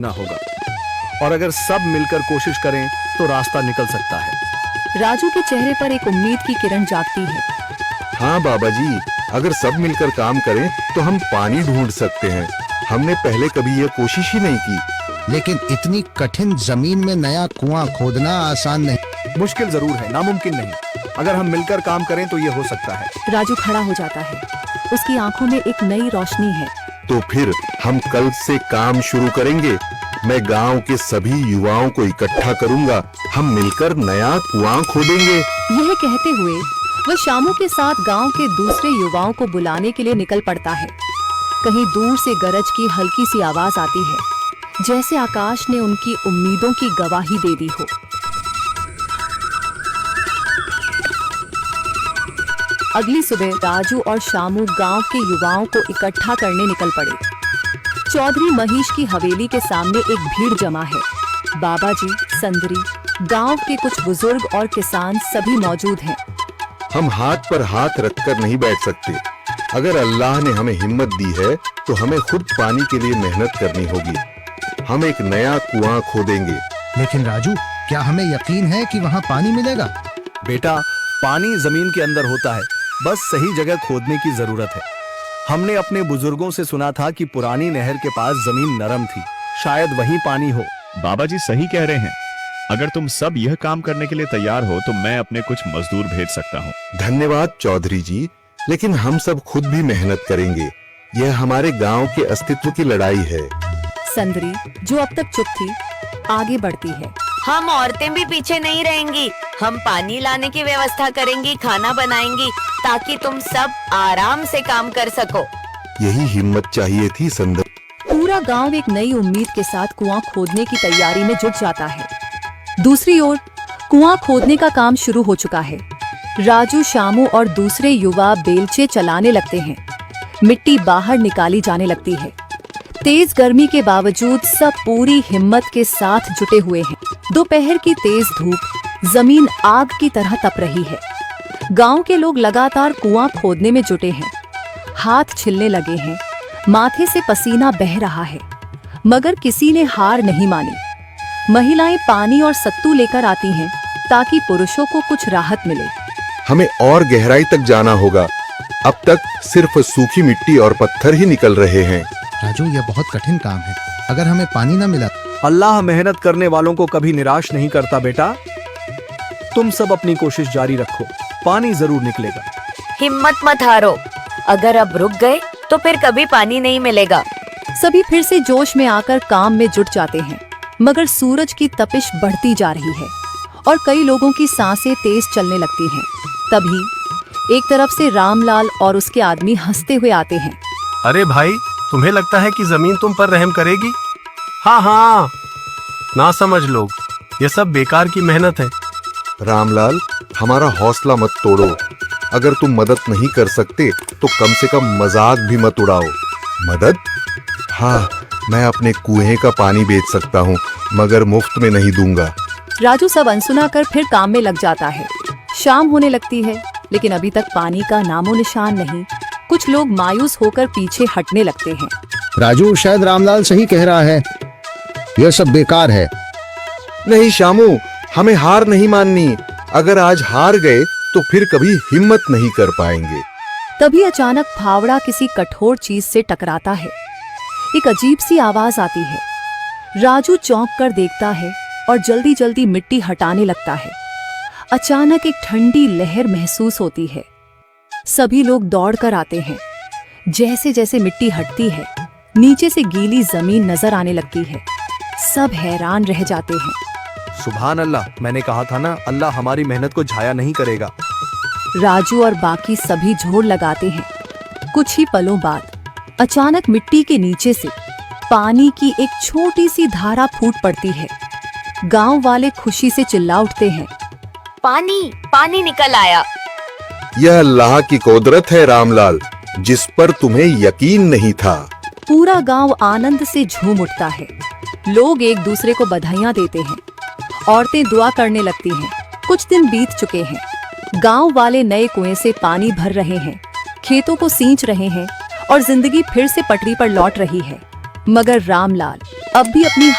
ना होगा, और अगर सब मिलकर कोशिश करें तो रास्ता निकल सकता है। राजू के चेहरे पर एक उम्मीद की किरण जागती है। हाँ बाबा जी, अगर सब मिलकर काम करें तो हम पानी ढूंढ सकते हैं। हमने पहले कभी यह कोशिश ही नहीं की। लेकिन इतनी कठिन जमीन में नया कुआं खोदना आसान नहीं। मुश्किल जरूर है, नामुमकिन नहीं। अगर हम मिलकर काम करें तो ये हो सकता है। राजू खड़ा हो जाता है। उसकी आंखों में एक नई रोशनी है। तो फिर हम कल से काम शुरू करेंगे। मैं गांव के सभी युवाओं को इकट्ठा करूंगा। हम मिलकर नया कुआं खोदेंगे। यह कहते हुए वह शामू के साथ गांव के दूसरे युवाओं को बुलाने के लिए निकल पड़ता है। कहीं दूर से गरज की हल्की सी आवाज आती है, जैसे आकाश ने उनकी उम्मीदों की गवाही दे दी हो। अगली सुबह राजू और शामू गांव के युवाओं को इकट्ठा करने निकल पड़े। चौधरी महेश की हवेली के सामने एक भीड़ जमा है। बाबा जी, संदरी, गांव के कुछ बुजुर्ग और किसान सभी मौजूद हैं। हम हाथ पर हाथ रखकर नहीं बैठ सकते। अगर अल्लाह ने हमें हिम्मत दी है तो हमें खुद पानी के लिए मेहनत करनी होगी। हम एक नया कुआं खोदेंगे। लेकिन राजू, क्या हमें यकीन है कि वहाँ पानी मिलेगा? बेटा, पानी जमीन के अंदर होता है, बस सही जगह खोदने की जरूरत है। हमने अपने बुजुर्गों से सुना था कि पुरानी नहर के पास जमीन नरम थी, शायद वहीं पानी हो। बाबा जी सही कह रहे हैं। अगर तुम सब यह काम करने के लिए तैयार हो तो मैं अपने कुछ मजदूर भेज सकता हूँ। धन्यवाद चौधरी जी, लेकिन हम सब खुद भी मेहनत करेंगे। यह हमारे गांव के अस्तित्व की लड़ाई है। संदरी, जो अब तक चुप थी, आगे बढ़ती है। हम औरतें भी पीछे नहीं रहेंगी। हम पानी लाने की व्यवस्था करेंगी, खाना बनाएंगी, ताकि तुम सब आराम से काम कर सको। यही हिम्मत चाहिए थी संदर। पूरा गांव एक नई उम्मीद के साथ कुआं खोदने की तैयारी में जुट जाता है। दूसरी ओर कुआं खोदने का काम शुरू हो चुका है। राजू, शामू और दूसरे युवा बेलचे चलाने लगते हैं। मिट्टी बाहर निकाली जाने लगती है। तेज गर्मी के बावजूद सब पूरी हिम्मत के साथ जुटे हुए हैं। दोपहर की तेज धूप जमीन आग की तरह तप रही है। गांव के लोग लगातार कुआं खोदने में जुटे हैं। हाथ छिलने लगे हैं, माथे से पसीना बह रहा है, मगर किसी ने हार नहीं मानी। महिलाएं पानी और सत्तू लेकर आती हैं ताकि पुरुषों को कुछ राहत मिले। हमें और गहराई तक जाना होगा। अब तक सिर्फ सूखी मिट्टी और पत्थर ही निकल रहे हैं। राजू, यह बहुत कठिन काम है। अगर हमें पानी न मिला। अल्लाह मेहनत करने वालों को कभी निराश नहीं करता बेटा। तुम सब अपनी कोशिश जारी रखो, पानी जरूर निकलेगा। हिम्मत मत हारो। अगर अब रुक गए तो फिर कभी पानी नहीं मिलेगा। सभी फिर से जोश में आकर काम में जुट जाते हैं, मगर सूरज की तपिश बढ़ती जा रही है और कई लोगों की सांसें तेज चलने लगती हैं। तभी एक तरफ से रामलाल और उसके आदमी हंसते हुए आते हैं। अरे भाई, तुम्हें लगता है कि जमीन तुम पर रहम करेगी? हाँ हाँ, ना समझ लोग, ये सब बेकार की मेहनत है। रामलाल, हमारा हौसला मत तोड़ो। अगर तुम मदद नहीं कर सकते तो कम से कम मजाक भी मत उड़ाओ। मदद? हाँ, मैं अपने कुएं का पानी बेच सकता हूँ, मगर मुफ्त में नहीं दूंगा। राजू सब अनसुना कर फिर काम में लग जाता है। शाम होने लगती है, लेकिन अभी तक पानी का नामो निशान नहीं। कुछ लोग मायूस होकर पीछे हटने लगते हैं। राजू, शायद रामलाल सही कह रहा है। यह सब बेकार है। नहीं शामू, हमें हार नहीं माननी। अगर आज हार गए तो फिर कभी हिम्मत नहीं कर पाएंगे। तभी अचानक फावड़ा किसी कठोर चीज से टकराता है। एक अजीब सी आवाज आती है। राजू चौंक कर देखता है और जल्दी जल्दी मिट्टी हटाने लगता है। अचानक एक ठंडी लहर महसूस होती है। सभी लोग दौड़ कर आते हैं। जैसे जैसे मिट्टी हटती है, नीचे से गीली जमीन नजर आने लगती है। सब हैरान रह जाते हैं। सुभान अल्लाह, मैंने कहा था ना, अल्लाह हमारी मेहनत को जाया नहीं करेगा। राजू और बाकी सभी जोर लगाते हैं। कुछ ही पलों बाद अचानक मिट्टी के नीचे से पानी की एक छोटी सी धारा फूट पड़ती है। गांव वाले खुशी से चिल्ला उठते हैं। पानी पानी निकल आया। यह अल्लाह की कुदरत है रामलाल, जिस पर तुम्हें यकीन नहीं था। पूरा गांव आनंद से झूम उठता है। लोग एक दूसरे को बधाइयां देते हैं। औरतें दुआ करने लगती हैं। कुछ दिन बीत चुके हैं। गांव वाले नए कुएं से पानी भर रहे हैं, खेतों को सींच रहे हैं और जिंदगी फिर से पटरी पर लौट रही है। मगर रामलाल अब भी अपनी